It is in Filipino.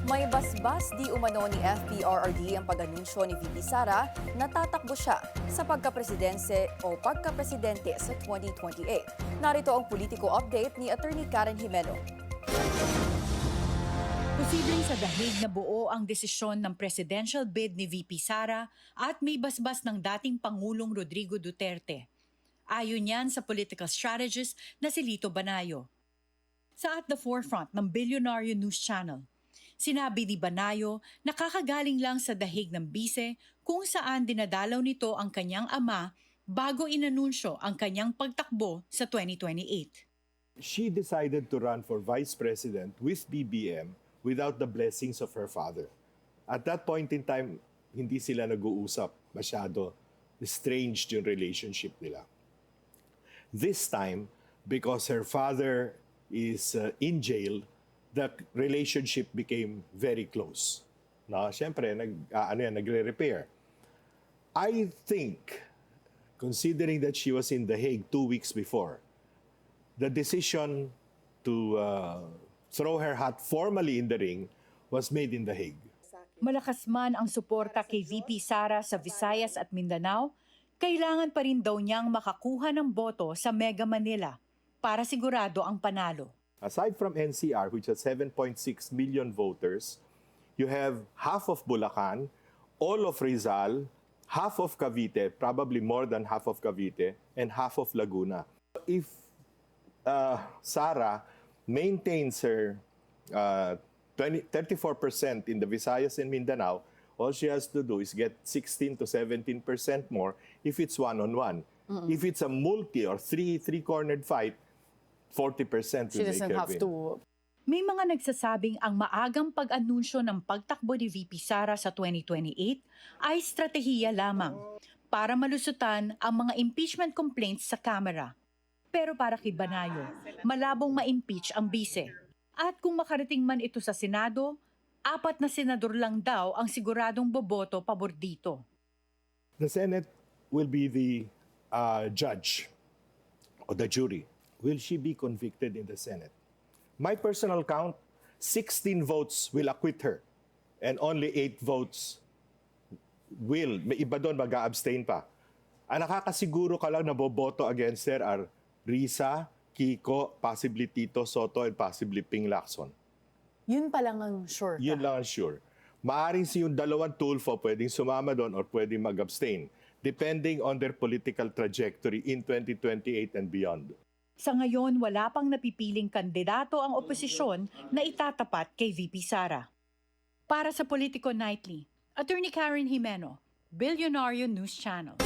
May basbas di umano ni FPRRD ang pag-anunsyo ni VP Sara na tatakbo siya sa pagkapresidente sa 2028. Narito ang politiko update ni Attorney Karen Jimeno. Posibleng sa dahig na buo ang desisyon ng presidential bid ni VP Sara at may basbas ng dating Pangulong Rodrigo Duterte. Ayon yan sa political strategist na si Lito Banayo. Sa At the Forefront ng Bilyonaryo News Channel, sinabi ni Banayo na kakagaling lang sa dahig ng bise kung saan dinadalaw nito ang kanyang ama bago inanunsyo ang kanyang pagtakbo sa 2028. She decided to run for vice president with BBM without the blessings of her father. At that point in time, hindi sila nag-uusap masyado. Estranged yung relationship nila. This time, because her father is in jail, the relationship became very close. No, siyempre, nagre-repair. I think, considering that she was in The Hague 2 weeks before, the decision to throw her hat formally in the ring was made in The Hague. Malakas man ang suporta kay VP Sara sa Visayas at Mindanao, kailangan pa rin daw niyang makakuha ng boto sa Mega Manila para sigurado ang panalo. Aside from NCR, which has 7.6 million voters, you have half of Bulacan, all of Rizal, half of Cavite, probably more than half of Cavite, and half of Laguna. If Sara maintains her 34% in the Visayas and Mindanao, all she has to do is get 16 to 17% more if it's one-on-one. If it's a multi or three-cornered fight, 40% She doesn't have to. May mga nagsasabing ang maagang pag-anunsyo ng pagtakbo ni VP Sara sa 2028 ay estratehiya lamang para malusutan ang mga impeachment complaints sa Kamara. Pero para kay Banayo, malabong ma-impeach ang bise. At kung makarating man ito sa Senado, 4 na senador lang daw ang siguradong boboto pabor dito. The Senate will be the judge or the jury. Will she be convicted in the Senate? My personal count, 16 votes will acquit her and only 8 votes will. May iba doon mag-a-abstain pa. Ang nakakasiguro ka lang na boboto against her are Risa, Kiko, possibly Tito Soto, and possibly Ping Lacson. Yun pa lang ang sure ka. Yun lang ang sure. Maaring si yung dalawang Tulfo pwedeng sumama doon or pwedeng mag-abstain, depending on their political trajectory in 2028 and beyond. Sa ngayon, wala pang napipiling kandidato ang oposisyon na itatapat kay VP Sara. Para sa Politico Nightly, Attorney Karen Jimeno, Bilyonaryo News Channel.